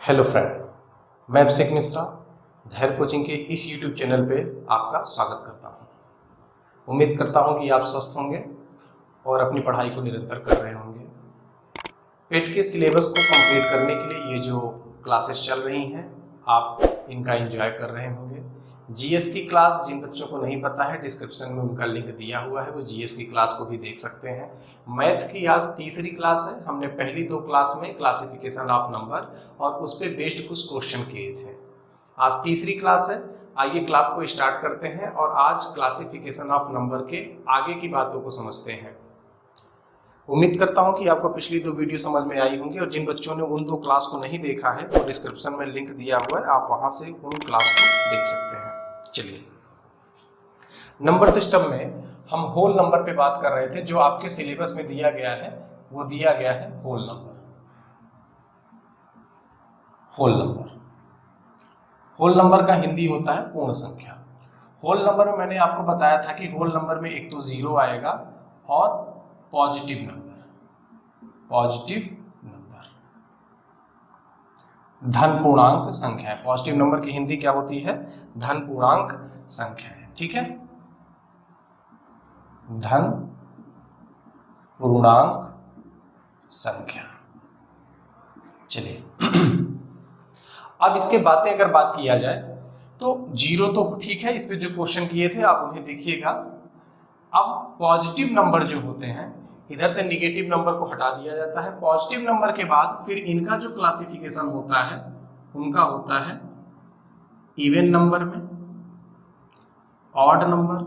Hello friend, मैं अभिषेक मिश्रा धैर्य coaching के इस यूट्यूब चैनल पे आपका स्वागत करता हूँ। उम्मीद करता हूँ कि आप स्वस्थ होंगे और अपनी पढ़ाई को निरंतर कर रहे होंगे। पेट के सिलेबस को कंप्लीट करने के लिए ये जो क्लासेस चल रही हैं आप इनका एंजॉय कर रहे होंगे। जीएस की क्लास जिन बच्चों को नहीं पता है, डिस्क्रिप्शन में उनका लिंक दिया हुआ है, वो जीएस की क्लास को भी देख सकते हैं। मैथ की आज तीसरी क्लास है। हमने पहली दो क्लास में क्लासिफिकेशन ऑफ नंबर और उस पर बेस्ड कुछ क्वेश्चन किए थे। आज तीसरी क्लास है। आइए क्लास को स्टार्ट करते हैं और आज क्लासिफिकेशन ऑफ नंबर के आगे की बातों को समझते हैं। उम्मीद करता हूं कि आपको पिछली दो वीडियो समझ में आई होंगी और जिन बच्चों ने उन दो क्लास को नहीं देखा है वो डिस्क्रिप्शन में लिंक दिया हुआ है, आप वहां से उन क्लास को देख सकते हैं। चलिए, नंबर सिस्टम में हम होल नंबर पे बात कर रहे थे। जो आपके सिलेबस में दिया गया है वो दिया गया है whole number. Whole number, whole number का हिंदी होता है पूर्ण संख्या। होल नंबर में मैंने आपको बताया था कि होल नंबर में एक तो जीरो आएगा और पॉजिटिव नंबर, पॉजिटिव नंबर, धन पूर्णांक संख्या है। पॉजिटिव नंबर की हिंदी क्या होती है? धन पूर्णांक संख्या है। ठीक है, धन पूर्णांक संख्या। चलिए अब इसके बातें अगर बात किया जाए तो जीरो तो ठीक है, इस पे जो क्वेश्चन किए थे आप उन्हें देखिएगा। अब पॉजिटिव नंबर जो होते हैं, इधर से निगेटिव नंबर को हटा दिया जाता है। पॉजिटिव नंबर के बाद फिर इनका जो क्लासिफिकेशन होता है उनका होता है इवन नंबर में, ऑड नंबर,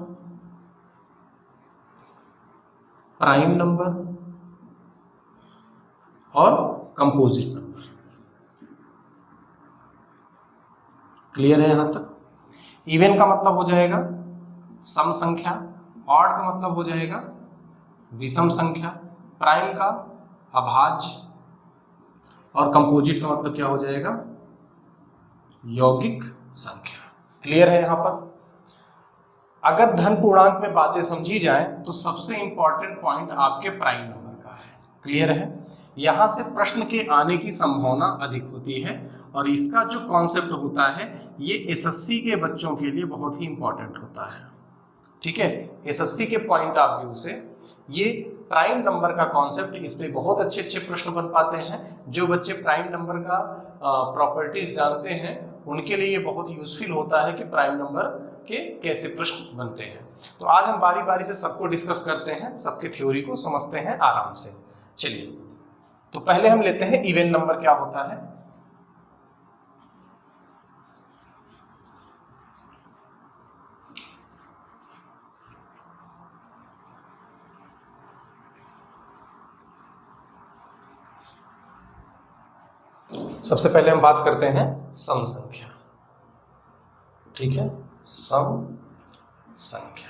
प्राइम नंबर और कंपोजिट नंबर। क्लियर है यहां तक? इवन का मतलब हो जाएगा सम संख्या, ऑड का मतलब हो जाएगा विषम संख्या, प्राइम का अभाज्य और कंपोजिट का मतलब क्या हो जाएगा? यौगिक संख्या। क्लियर है यहां पर? अगर धन पूर्णांक में बातें समझी जाए तो सबसे इंपॉर्टेंट पॉइंट आपके प्राइम नंबर का है। क्लियर है? यहां से प्रश्न के आने की संभावना अधिक होती है और इसका जो कॉन्सेप्ट होता है ये एसएससी के बच्चों के लिए बहुत ही इंपॉर्टेंट होता है। ठीक है, एसएससी के पॉइंट ऑफ व्यू से ये प्राइम नंबर का कॉन्सेप्ट, इस पे बहुत अच्छे अच्छे प्रश्न बन पाते हैं। जो बच्चे प्राइम नंबर का प्रॉपर्टीज जानते हैं उनके लिए ये बहुत यूजफुल होता है कि प्राइम नंबर के कैसे प्रश्न बनते हैं। तो आज हम बारी बारी से सबको डिस्कस करते हैं, सबके थ्योरी को समझते हैं आराम से। चलिए, तो पहले हम लेते हैं इवन नंबर क्या होता है। सबसे पहले हम बात करते हैं सम संख्या। ठीक है, सम संख्या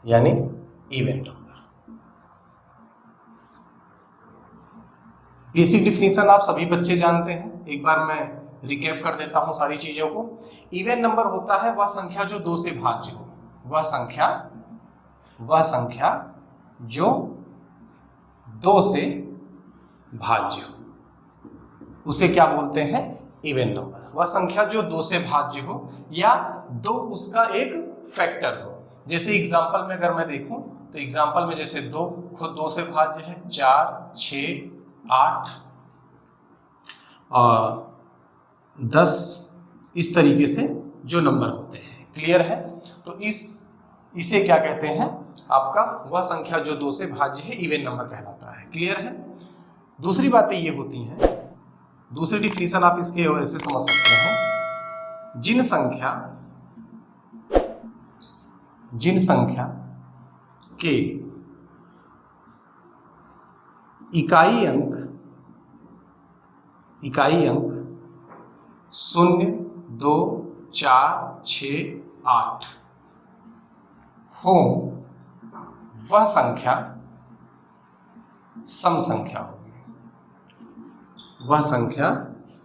यानी इवन नंबर। बेसिक डिफिनीशन आप सभी बच्चे जानते हैं, एक बार मैं रिकैप कर देता हूं सारी चीजों को। इवन नंबर होता है वह संख्या जो दो से भाज्य हो, वह संख्या जो दो से भाज्य हो उसे क्या बोलते हैं? Even number. वह संख्या जो दो से भाज्य हो या दो उसका एक फैक्टर हो। जैसे एग्जांपल में अगर मैं देखूं तो एग्जांपल में जैसे दो खुद दो से भाज्य है, 4, 6, 8 और 10, इस तरीके से जो नंबर होते हैं। क्लियर है? तो इसे क्या कहते हैं? आपका वह संख्या जो दो से भाज्य है इवन नंबर कहलाता है। क्लियर है? दूसरी बातें ये होती हैं, दूसरी डिफिनीशन आप इसके ऐसे समझ सकते हैं, जिन संख्या के इकाई अंक 0, 2, 4, 6, 8 हो, वह संख्या सम संख्या होगी। वह संख्या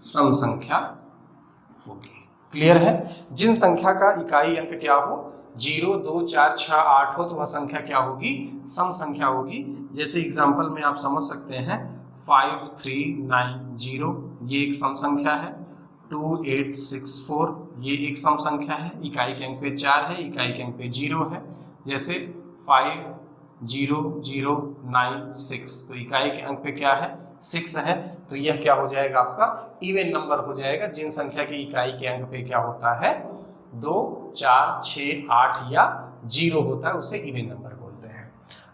सम संख्या होगी। क्लियर है? जिन संख्या का इकाई अंक क्या हो, 0, 2, 4, 6, 8 हो तो वह संख्या क्या होगी? सम संख्या होगी। जैसे एग्जांपल में आप समझ सकते हैं 5390 ये एक सम संख्या है, 2864 ये एक सम संख्या है, इकाई के अंक पे 4 है, इकाई के अंक पे 0 है, जैसे 50096, तो इकाई के अंक पे क्या है 6 है, तो यह क्या हो जाएगा आपका इवन नंबर हो जाएगा। जिन संख्या की इकाई के अंक पे क्या होता है 2, 4, 6, 8 या 0 होता है उसे इवन नंबर बोलते हैं।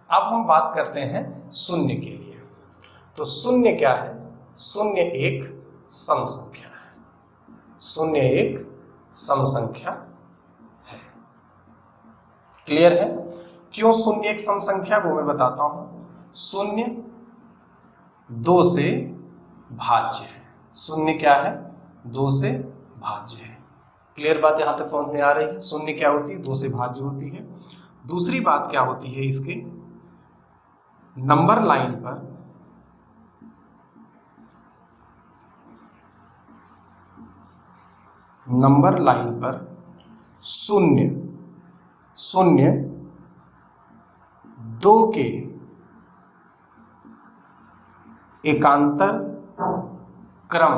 अब हम बात करते हैं शून्य के लिए। तो शून्य क्या है? शून्य एक सम संख्या है, शून्य एक सम संख्या है। क्लियर है? क्यों शून्य एक सम संख्या वो मैं बताता हूं। शून्य 2 से भाज्य है। शून्य क्या है? 2 से भाज्य है। क्लियर बात यहां तक समझ में आ रही है? शून्य क्या होती है? 2 से भाज्य होती है। दूसरी बात क्या होती है इसके नंबर लाइन पर शून्य 2 के एकांतर क्रम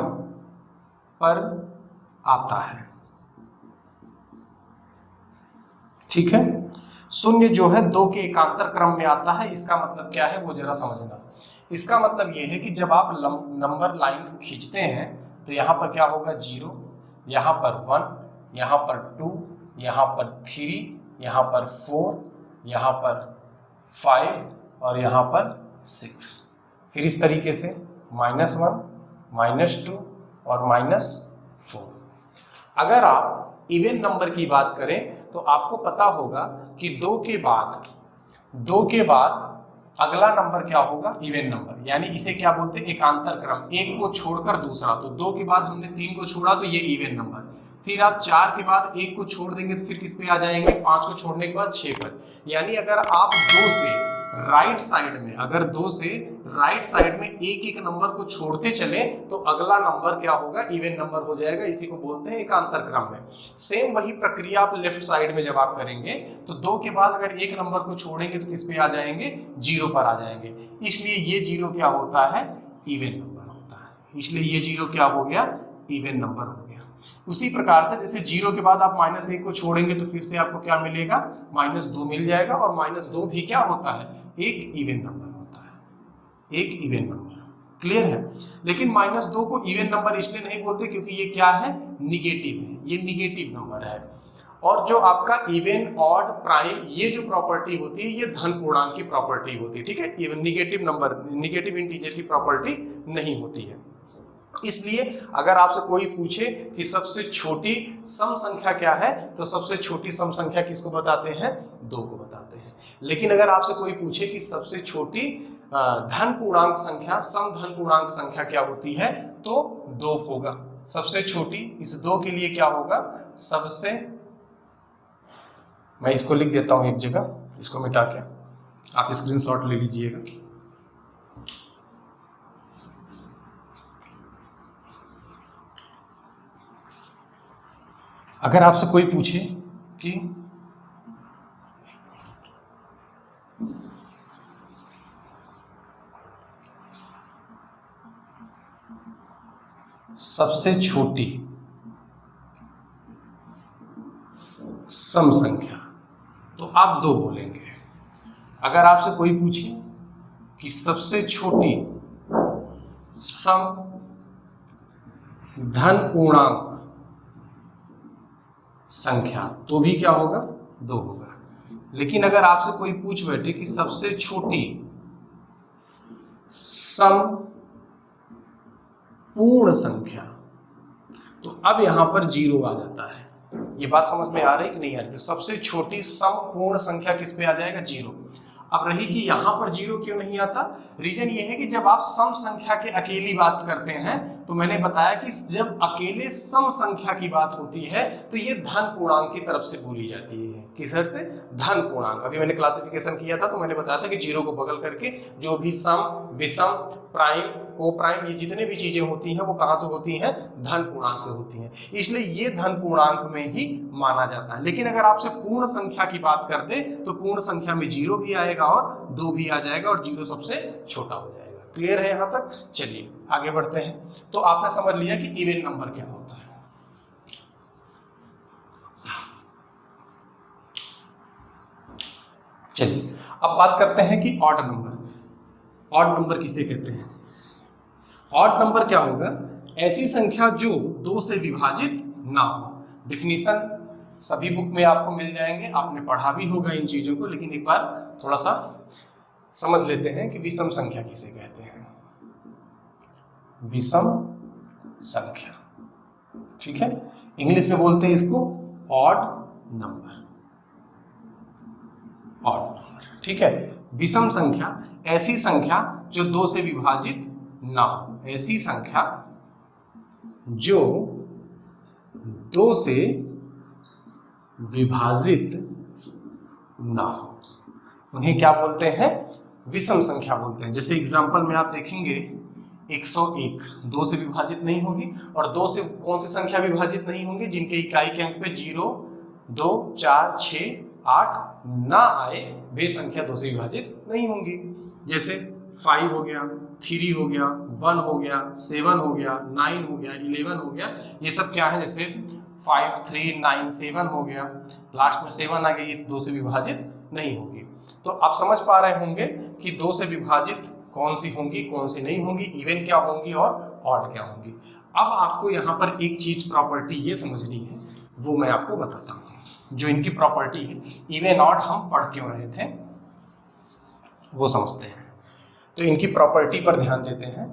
पर आता है। ठीक है? शून्य जो है 2 के एकांतर क्रम में आता है। इसका मतलब क्या है वो जरा समझना। इसका मतलब ये है कि जब आप नंबर लाइन खींचते हैं तो यहां पर क्या होगा 0, यहां पर 1, यहां पर 2, यहां पर 3, यहां पर 4, यहां पर 5 और यहां पर 6। फिर इस तरीके से -1, -2 और -4। अगर आप इवन नंबर की बात करें तो आपको पता होगा कि 2 के बाद अगला नंबर क्या होगा? इवन नंबर, यानी इसे क्या बोलते हैं? एकांतर क्रम। एक को छोड़कर दूसरा, तो 2 के बाद हमने 3 को छोड़ा तो ये इवन नंबर। फिर आप 4 के बाद 1 को छोड़ देंगे तो फिर किस पे आ जाएंगे? 5 को छोड़ने के बाद 6 पर। यानी अगर आप 2 से राइट साइड में एक नंबर को छोड़ते चले तो अगला नंबर क्या होगा? इवन नंबर हो जाएगा। इसी को बोलते हैं एकांतर क्रम में। सेम वही प्रक्रिया आप लेफ्ट साइड में जब आप करेंगे तो 2 के बाद अगर एक नंबर को छोड़ेंगे तो किस पे आ जाएंगे? 0 पर आ जाएंगे। इसलिए ये 0 क्या होता है? इवन नंबर होता है। इसलिए ये 0 क्या हो गया? इवन नंबर हो गया। उसी प्रकार से जैसे 0 के बाद आप -1 को छोड़ेंगे तो फिर से आपको क्या मिलेगा? -2 मिल जाएगा। और -2 भी क्या होता है? एक इवन नंबर होता है, एक इवन नंबर। क्लियर है? लेकिन -2 को इवन नंबर इसलिए नहीं बोलते क्योंकि ये क्या है? निगेटिव है, ये निगेटिव नंबर है। और जो आपका इवन, ऑड, प्राइम ये जो प्रॉपर्टी होती है ये धन पूर्णांक की प्रॉपर्टी होती है। ठीक है? Even negative number, negative integer की प्रॉपर्टी नहीं होती है। इसलिए अगर आपसे कोई पूछे कि सबसे छोटी सम संख्या क्या है तो सबसे छोटी सम संख्या किसको बताते हैं? 2 को बताते हैं। लेकिन अगर आपसे कोई पूछे कि सबसे छोटी धन पूर्णांक संख्या, सम धन पूर्णांक संख्या क्या होती है तो 2 होगा। सबसे छोटी इस 2 के लिए क्या होगा? सबसे, मैं इसको लिख देता हूं एक जगह, इसको मिटा के आप स्क्रीनशॉट ले लीजिएगा। अगर आपसे कोई पूछे कि सबसे छोटी सम संख्या तो आप 2 बोलेंगे। अगर आपसे कोई पूछे कि सबसे छोटी सम धन पूर्णांक संख्या तो भी क्या होगा? 2 होगा। लेकिन अगर आपसे कोई पूछ बैठे कि सबसे छोटी सम पूर्ण संख्या तो अब यहां पर 0 आ जाता है। ये बात समझ में आ रही कि नहीं आ रही? तो सबसे छोटी सम पूर्ण संख्या किस पे आ जाएगा? 0। अब रही कि यहां पर 0 क्यों नहीं आता? रीजन ये है कि जब आप सम संख्या के अकेली बात करते हैं तो मैंने बताया कि जब अकेले सम संख्या की बात होती है तो ये धन पूर्णांक की तरफ से बोली जाती है। किस तरह से? धन पूर्णांक। अभी मैंने क्लासिफिकेशन किया था तो मैंने बताया था कि 0 को बगल करके जो भी सम, विषम, प्राइम, को प्राइम, ये जितने भी चीजें होती हैं वो कहां से होती हैं? धन पूर्णांक से होती हैं। इसलिए ये धन पूर्णांक में ही माना जाता है। लेकिन अगर आपसे पूर्ण संख्या की बात कर दे तो पूर्ण संख्या में 0 भी आएगा और 2 भी आ जाएगा और 0 सबसे छोटा हो जाएगा। क्लियर है यहाँ तक? चलिए आगे बढ़ते हैं। तो आपने समझ लिया कि इवन नंबर क्या होता है। चलिए अब बात करते हैं कि ऑड नंबर। ऑड नंबर किसे कहते हैं? ऑड नंबर क्या होगा? ऐसी संख्या जो 2 से विभाजित ना हो। डिफिनीशन सभी बुक में आपको मिल जाएंगे, आपने पढ़ा भी होगा इन चीजों को, लेकिन एक बार थोड़ा सा समझ लेते हैं कि विषम संख्या किसे कहते हैं। विषम संख्या, ठीक है, इंग्लिश में बोलते हैं इसको ऑड नंबर। ऑड नंबर, ठीक है। विषम संख्या ऐसी संख्या जो 2 से विभाजित ना हो। ऐसी संख्या जो 2 से विभाजित ना हो, उन्हें क्या बोलते हैं? विषम संख्या बोलते हैं। जैसे एग्जांपल में आप देखेंगे 101 2 से विभाजित नहीं होगी, और 2 से कौन सी संख्या विभाजित नहीं होंगी? जिनके इकाई के अंक पे 0, 2, 4, 6, 8 ना आए, वे संख्या 2 से विभाजित नहीं होंगी। जैसे 5 हो गया, 3 हो गया, 1 हो गया, 7 हो गया, 9 हो गया, 11 हो गया, ये सब क्या है? जैसे 5, 3, 9, 7 हो गया, लास्ट में 7 आ गई, ये 2 से विभाजित नहीं होगी। तो आप समझ पा रहे होंगे कि 2 से विभाजित कौन सी होंगी, कौन सी नहीं होंगी, इवन क्या होंगी और ऑड क्या होंगी। अब आपको यहाँ पर एक चीज प्रॉपर्टी ये समझनी है, वो मैं आपको बताता हूँ। जो इनकी प्रॉपर्टी है, इवन ऑड हम पढ़ क्यों रहे थे वो समझते हैं। तो इनकी प्रॉपर्टी पर ध्यान देते हैं।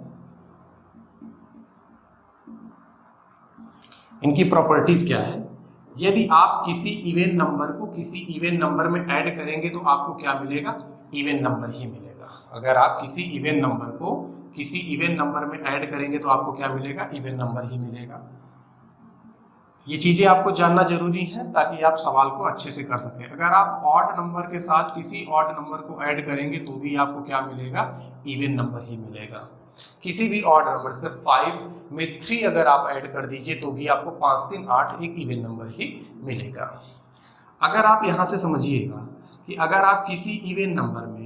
इनकी प्रॉपर्टीज क्या है? यदि आप किसी इवन नंबर को किसी इवन नंबर में ऐड करेंगे तो आपको क्या मिलेगा? इवन नंबर ही मिलेगा। अगर आप किसी इवन नंबर को किसी इवन नंबर में ऐड करेंगे तो आपको क्या मिलेगा? इवन नंबर ही मिलेगा। ये चीजें आपको जानना जरूरी है ताकि आप सवाल को अच्छे से कर सकें। अगर आप ऑड नंबर के साथ किसी ऑड नंबर को ऐड करेंगे तो भी आपको क्या मिलेगा? इवन नंबर ही मिलेगा। किसी भी ऑड नंबर से 5 में 3 अगर आप ऐड कर दीजिए तो भी आपको 5, 3, 8 एक इवन नंबर ही मिलेगा। अगर आप यहाँ से समझिएगा कि अगर आप किसी इवन नंबर में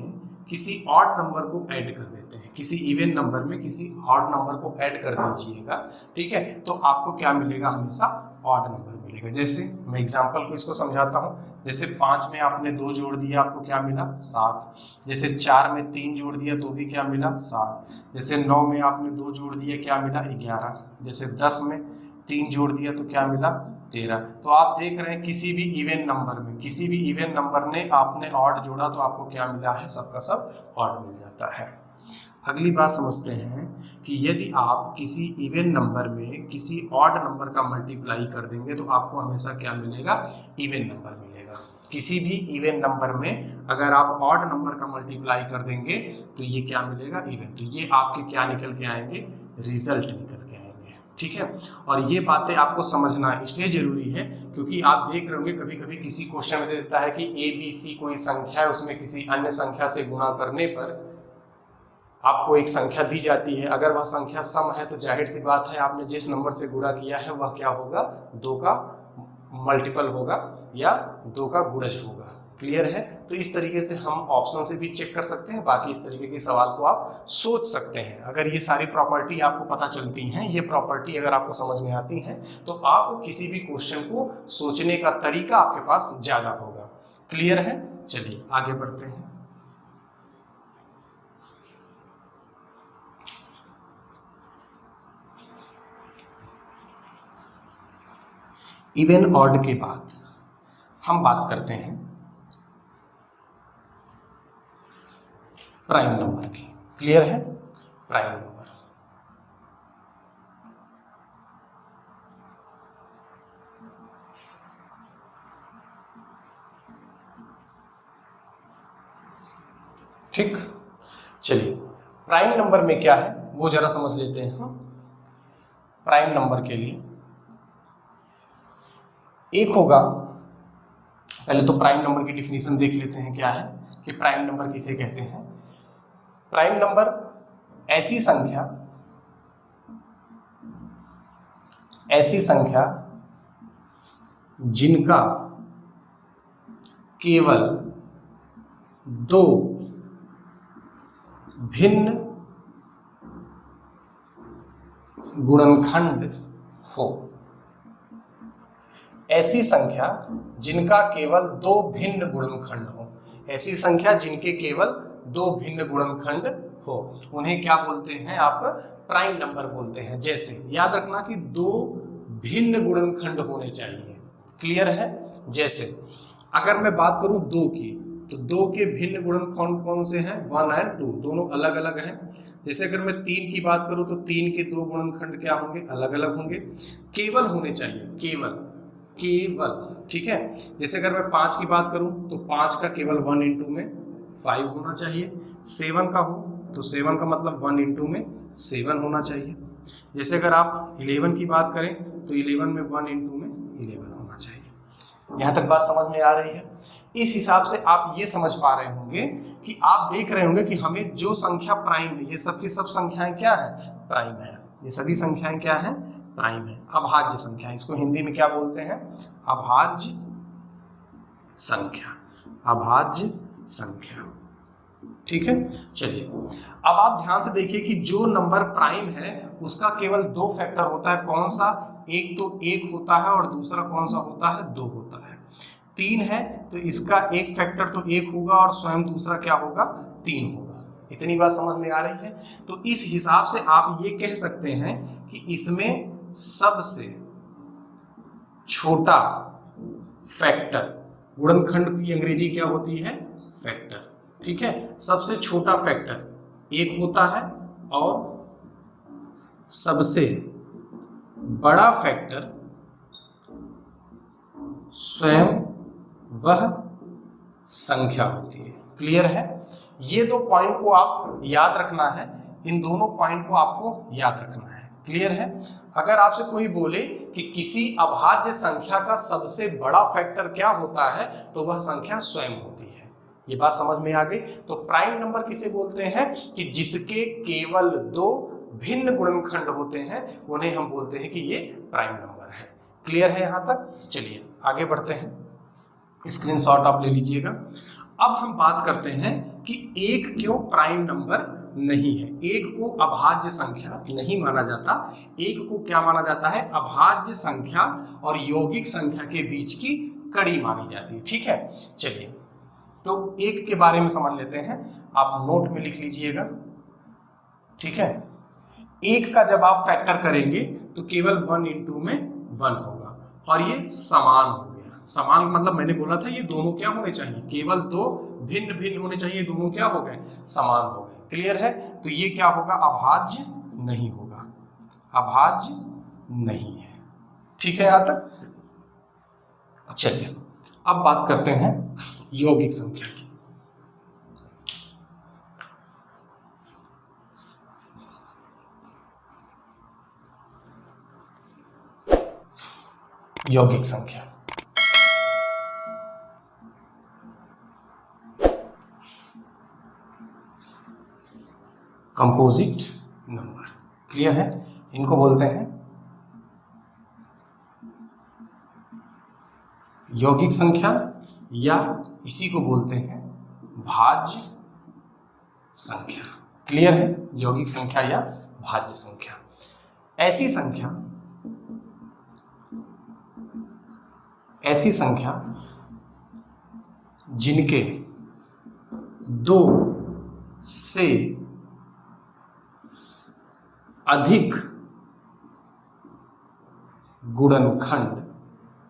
किसी ऑड नंबर को ऐड कर देते हैं, किसी इवन नंबर में किसी ऑड नंबर को ऐड कर दीजिएगा, ठीक है, तो आपको क्या मिलेगा? हमेशा ऑड नंबर मिलेगा। जैसे मैं एग्जांपल को इसको समझाता हूँ। जैसे 5 में आपने 2 जोड़ दिया, आपको क्या मिला? 7। जैसे 4 में 3 जोड़ दिया तो भी क्या मिला? 7। जैसे 9 में आपने 2 जोड़ दिया, क्या मिला? 11। जैसे 10 में 3 जोड़ दिया तो क्या मिला? 13। तो आप देख रहे हैं किसी भी इवन नंबर में किसी भी इवन नंबर ने आपने ऑड जोड़ा तो आपको क्या मिला है? सबका सब ऑड मिल जाता है। अगली बात समझते हैं कि यदि आप किसी इवन नंबर में किसी ऑड नंबर का मल्टीप्लाई कर देंगे तो आपको हमेशा क्या मिलेगा? इवन नंबर मिलेगा। किसी भी इवन नंबर में अगर आप ऑड नंबर का मल्टीप्लाई कर देंगे तो ये क्या मिलेगा? इवन। तो ये आपके क्या निकल के आएंगे? रिजल्ट निकल के आएंगे, ठीक है। और ये बातें आपको समझना इसलिए जरूरी है क्योंकि आप देख रहे होंगे कभी कभी किसी क्वेश्चन में देता है कि ABC कोई संख्या है, उसमें किसी अन्य संख्या से गुणा करने पर आपको एक संख्या दी जाती है। अगर वह संख्या सम है तो जाहिर सी बात है आपने जिस नंबर से गुणा किया है वह क्या होगा? 2 का मल्टीपल होगा या 2 का गुणज होगा। क्लियर है? तो इस तरीके से हम ऑप्शन से भी चेक कर सकते हैं। बाकी इस तरीके के सवाल को आप सोच सकते हैं। अगर ये सारी प्रॉपर्टी आपको पता चलती हैं, ये प्रॉपर्टी अगर आपको समझ में आती हैं तो आप किसी भी क्वेश्चन को सोचने का तरीका आपके पास ज़्यादा होगा। क्लियर है? चलिए आगे बढ़ते हैं। इवन ऑड के बाद हम बात करते हैं प्राइम नंबर की। क्लियर है? Prime number. ठीक, चलिए प्राइम नंबर में क्या है वो जरा समझ लेते हैं हम। प्राइम नंबर के लिए एक होगा, पहले तो प्राइम नंबर की डिफिनीशन देख लेते हैं क्या है कि प्राइम नंबर किसे कहते हैं। प्राइम नंबर ऐसी संख्या जिनका केवल 2 भिन्न गुणनखंड हो। ऐसी संख्या जिनका केवल दो भिन्न गुणनखंड हो, ऐसी संख्या जिनके केवल दो भिन्न गुणनखंड हो, उन्हें क्या बोलते हैं आप? प्राइम नंबर बोलते हैं। जैसे याद रखना कि दो भिन्न गुणनखंड होने चाहिए। क्लियर है? जैसे अगर मैं बात करूं दो की, तो दो के भिन्न गुणनखंड कौन से हैं? 1 और 2, दोनों अलग अलग हैं। जैसे अगर मैं 3 की बात करूं तो 3 के दो गुणनखंड क्या होंगे? अलग अलग होंगे। केवल होने चाहिए, केवल, ठीक है। जैसे अगर मैं 5 की बात करूं तो 5 का केवल 1 इंटू में 5 होना चाहिए। 7 का हो तो 7 का मतलब 1 इंटू में 7 होना चाहिए। जैसे अगर आप 11 की बात करें तो 11 में 1 इंटू में 11 होना चाहिए। यहाँ तक बात समझ में आ रही है? इस हिसाब से आप ये समझ पा रहे होंगे कि आप देख रहे होंगे कि हमें जो संख्या प्राइम है, ये सब की सब संख्याएं क्या है? प्राइम है। ये सभी संख्याएं क्या है? प्राइम है। अभाज्य संख्या, इसको हिंदी में क्या बोलते हैं? अभाज्य संख्या, अभाज्य संख्या। ठीक है, चलिए अब आप ध्यान से देखिए कि जो नंबर प्राइम है उसका केवल दो फैक्टर होता है। कौन सा? एक तो 1 होता है और दूसरा कौन सा होता है? 2 होता है। 3 है तो इसका एक फैक्टर तो 1 होगा और स्वयं दूसरा क्या होगा? 3 होगा। इतनी बात समझ में आ रही है? तो इस हिसाब से आप ये कह सकते हैं कि इसमें सबसे छोटा फैक्टर, गुणनखंड की अंग्रेजी क्या होती है? फैक्टर। ठीक है, सबसे छोटा फैक्टर 1 होता है और सबसे बड़ा फैक्टर स्वयं वह संख्या होती है। क्लियर है? ये दो पॉइंट को आप याद रखना है, इन दोनों पॉइंट को आपको याद रखना है। क्लियर है? अगर आपसे कोई बोले कि किसी अभाज्य संख्या का सबसे बड़ा फैक्टर क्या होता है, तो वह संख्या स्वयं होती है। ये बात समझ में आ गई? तो प्राइम नंबर किसे बोलते हैं? कि जिसके केवल दो भिन्न गुणनखंड होते हैं, उन्हें हम बोलते हैं कि ये प्राइम नंबर है। क्लियर है यहाँ तक? चलिए आगे बढ़ते हैं, स्क्रीनशॉट आप ले लीजिएगा। अब हम बात करते हैं कि 1 क्यों प्राइम नंबर नहीं है। 1 को अभाज्य संख्या नहीं माना जाता। 1 को क्या माना जाता है? अभाज्य संख्या और यौगिक संख्या के बीच की कड़ी मानी जाती है। ठीक है, चलिए तो 1 के बारे में समझ लेते हैं। आप नोट में लिख लीजिएगा। ठीक है, 1 का जब आप फैक्टर करेंगे तो केवल 1 इंटू में 1 होगा और ये समान हो गया। समान मतलब मैंने बोला था ये दोनों क्या होने चाहिए? केवल दो भिन्न भिन्न होने चाहिए, दोनों क्या हो गए? समान हो गए। क्लियर है? तो ये क्या होगा? अभाज्य नहीं होगा, अभाज्य नहीं है। ठीक है यहां तक? चलिए अब बात करते हैं यौगिक संख्या की। यौगिक संख्या कंपोजिट नंबर। क्लियर है? इनको बोलते हैं यौगिक संख्या या इसी को बोलते हैं भाज्य संख्या। क्लियर है? यौगिक संख्या या भाज्य संख्या ऐसी संख्या जिनके दो से अधिक गुणनखंड,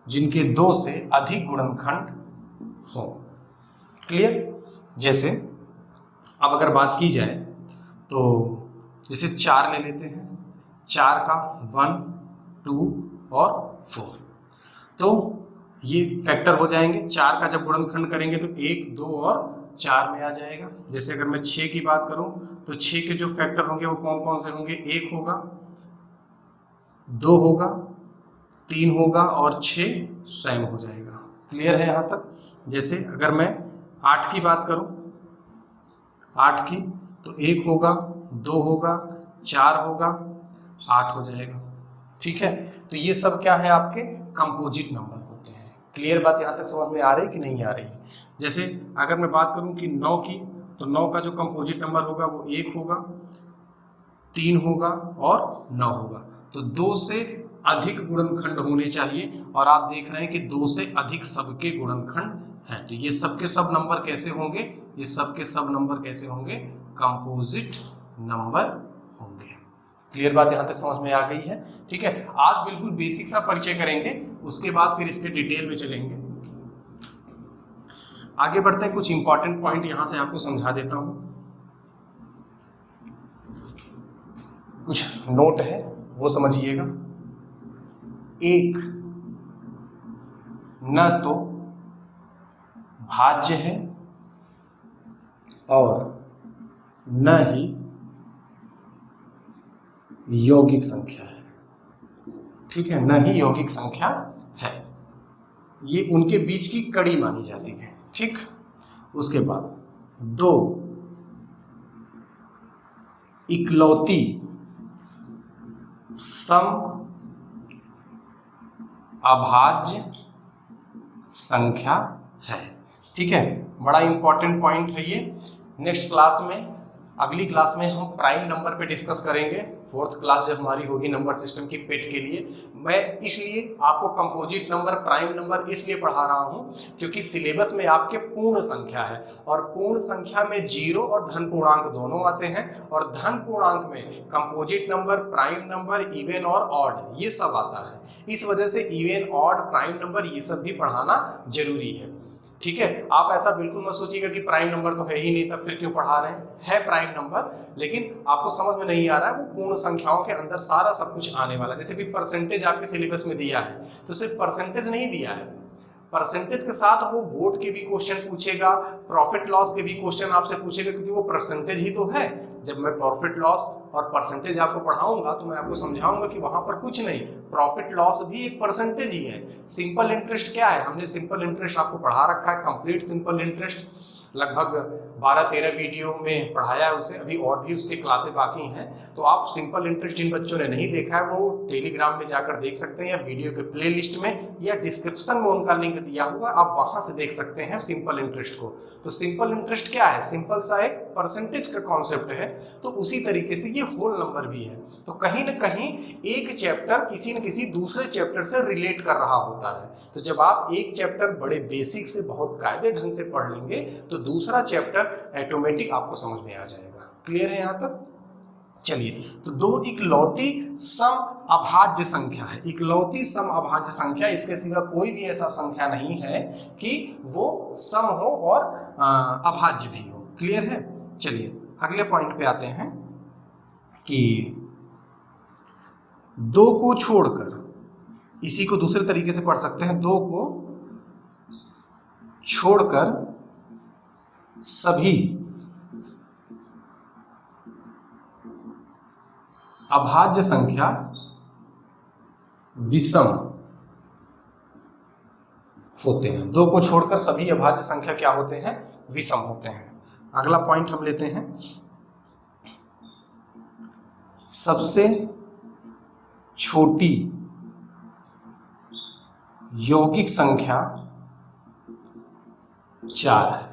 जिनके 2 से अधिक गुणनखंड हो। क्लियर? जैसे अब अगर बात की जाए तो जैसे 4 ले लेते हैं। 4 का 1, 2 और 4, तो ये फैक्टर हो जाएंगे। 4 का जब गुणनखंड करेंगे तो 1, 2 और 4 में आ जाएगा। जैसे अगर मैं 6 की बात करूं तो 6 के जो फैक्टर होंगे वो कौन कौन से होंगे? 1 होगा, 2 होगा, 3 होगा और 6 स्वयं हो जाएगा। क्लियर है यहाँ तक? जैसे अगर मैं 8 की बात करूं, 8 की तो 1 होगा, 2 होगा, 4 होगा, 8 हो जाएगा। ठीक है, तो ये सब क्या है? आपके कंपोजिट नंबर होते हैं। क्लियर बात यहाँ तक समझ में आ रही है कि नहीं आ रही है? जैसे अगर मैं बात करूं कि 9 की, तो 9 का जो कंपोजिट नंबर होगा वो 1 होगा, 3 होगा और 9 होगा। तो 2 से अधिक गुणनखंड होने चाहिए, और आप देख रहे हैं कि 2 से अधिक सबके गुणनखंड हैं। तो ये सब के सब नंबर कैसे होंगे, ये सब के सब नंबर कैसे होंगे, कंपोजिट नंबर होंगे। क्लियर बात यहां तक समझ में आ गई है? ठीक है, आज बिल्कुल बेसिक सा परिचय करेंगे, उसके बाद फिर इसके डिटेल में चलेंगे। आगे बढ़ते हैं, कुछ इंपॉर्टेंट पॉइंट यहां से आपको समझा देता हूं, कुछ नोट है वो समझिएगा। एक न तो भाज्य है और न ही यौगिक संख्या है। ठीक है, न ही यौगिक संख्या है, ये उनके बीच की कड़ी मानी जाती है। ठीक, उसके बाद 2 इकलौती सम अभाज्य संख्या है। ठीक है, बड़ा इंपॉर्टेंट पॉइंट है ये। नेक्स्ट क्लास में, अगली क्लास में हम प्राइम नंबर पे डिस्कस करेंगे। 4th क्लास जब हमारी होगी नंबर सिस्टम की पेट के लिए, मैं इसलिए आपको कंपोजिट नंबर, प्राइम नंबर इसलिए पढ़ा रहा हूँ क्योंकि सिलेबस में आपके पूर्ण संख्या है, और पूर्ण संख्या में 0 और धन पूर्णांक दोनों आते हैं, और धन पूर्णांक में composite number, prime number, even और ऑड ये सब आता है। इस वजह से इवन, ऑड, प्राइम नंबर ये सब भी पढ़ाना जरूरी है। ठीक है, आप ऐसा बिल्कुल मत सोचिएगा कि प्राइम नंबर तो है ही नहीं, तब फिर क्यों पढ़ा रहे हैं। है प्राइम नंबर, लेकिन आपको समझ में नहीं आ रहा है वो पूर्ण संख्याओं के अंदर सारा सब कुछ आने वाला है। जैसे भी परसेंटेज आपके सिलेबस में दिया है, तो सिर्फ परसेंटेज नहीं दिया है, परसेंटेज के साथ वो वोट के भी क्वेश्चन पूछेगा, प्रॉफिट लॉस के भी क्वेश्चन आपसे पूछेगा, क्योंकि वो परसेंटेज ही तो है। जब मैं प्रॉफिट लॉस और परसेंटेज आपको पढ़ाऊंगा तो मैं आपको समझाऊंगा कि वहां पर कुछ नहीं, प्रॉफिट लॉस भी एक परसेंटेज ही है। सिंपल इंटरेस्ट क्या है, हमने सिंपल इंटरेस्ट आपको पढ़ा रखा है, कंप्लीट सिंपल इंटरेस्ट, लगभग 12-13 वीडियो में पढ़ाया है उसे, अभी और भी उसके क्लासेस बाकी हैं। तो आप सिंपल इंटरेस्ट जिन बच्चों ने नहीं देखा है वो टेलीग्राम में जाकर देख सकते हैं, या वीडियो के प्लेलिस्ट में या डिस्क्रिप्शन में उनका लिंक दिया हुआ, आप वहां से देख सकते हैं सिंपल इंटरेस्ट को। तो सिंपल इंटरेस्ट क्या है, सिंपल सा एक परसेंटेज का कॉन्सेप्ट है, तो उसी तरीके से ये होल नंबर भी है। तो कहीं ना कहीं एक चैप्टर किसी न किसी दूसरे चैप्टर से रिलेट कर रहा होता है। तो जब आप एक चैप्टर बड़े बेसिक से बहुत कायदे ढंग से पढ़ लेंगे तो दूसरा चैप्टर ऑटोमेटिक आपको समझ में आ जाएगा। क्लियर है यहाँ तक? चलिए, तो 2 इकलौती सम अभाज्य संख्या है। इकलौती सम अभाज्य संख्या, इसके सिवा कोई भी ऐसा संख्या नहीं है कि वो सम हो और अभाज्य भी हो। क्लियर है? चलिए अगले पॉइंट पे आते हैं कि 2 को छोड़कर, इसी को दूसरे तरीके से पढ़ सकते हैं, 2 को छोड़कर सभी अभाज्य संख्या विषम होते हैं। 2 को छोड़कर सभी अभाज्य संख्या क्या होते हैं, विषम होते हैं। अगला पॉइंट हम लेते हैं, सबसे छोटी यौगिक संख्या 4 है।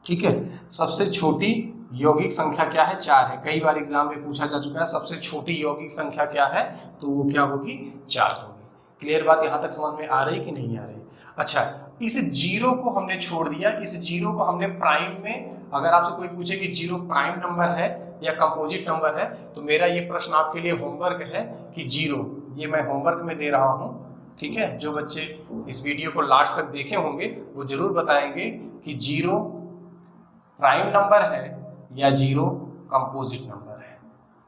ठीक है, सबसे छोटी यौगिक संख्या क्या है, 4 है। कई बार एग्जाम में पूछा जा चुका है सबसे छोटी यौगिक संख्या क्या है, तो वो क्या होगी, 4 होगी। क्लियर बात यहां तक समझ में आ रही कि नहीं आ रही? अच्छा, इस 0 को हमने छोड़ दिया, इस 0 को हमने प्राइम में, अगर आपसे कोई पूछे कि 0 प्राइम नंबर है या कंपोजिट नंबर है, तो मेरा ये प्रश्न आपके लिए होमवर्क है कि 0, ये मैं होमवर्क में दे रहा हूं। ठीक है, जो बच्चे इस वीडियो को लास्ट तक देखे होंगे वो जरूर बताएंगे कि 0 प्राइम नंबर है या 0 कंपोजिट नंबर है।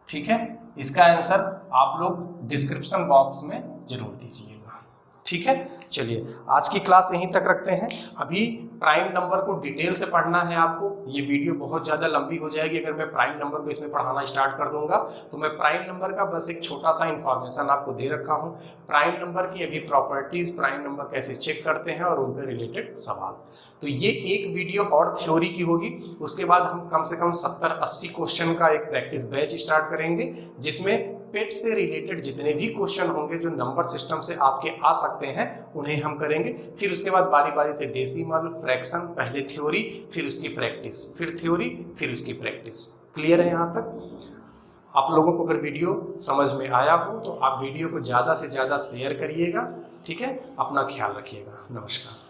ठीक है, इसका आंसर आप लोग डिस्क्रिप्शन बॉक्स में जरूर दीजिएगा। ठीक है, चलिए आज की क्लास यहीं तक रखते हैं। अभी प्राइम नंबर को डिटेल से पढ़ना है आपको, ये वीडियो बहुत ज़्यादा लंबी हो जाएगी अगर मैं प्राइम नंबर को इसमें पढ़ाना स्टार्ट कर दूंगा। तो मैं प्राइम नंबर का बस एक छोटा सा इन्फॉर्मेशन आपको दे रखा हूँ, प्राइम नंबर की अभी प्रॉपर्टीज, प्राइम नंबर कैसे चेक करते हैं और उन पर रिलेटेड सवाल। तो ये एक वीडियो और थ्योरी की होगी, उसके बाद हम कम से कम 70-80 क्वेश्चन का एक प्रैक्टिस बैच स्टार्ट करेंगे, जिसमें पेट से रिलेटेड जितने भी क्वेश्चन होंगे जो नंबर सिस्टम से आपके आ सकते हैं उन्हें हम करेंगे। फिर उसके बाद बारी बारी से डेसिमल, फ्रैक्शन, पहले थ्योरी, फिर उसकी प्रैक्टिस, फिर थ्योरी, फिर उसकी प्रैक्टिस। क्लियर है यहाँ तक? आप लोगों को अगर वीडियो समझ में आया हो तो आप वीडियो को ज़्यादा से ज़्यादा शेयर करिएगा। ठीक है, अपना ख्याल रखिएगा। नमस्कार।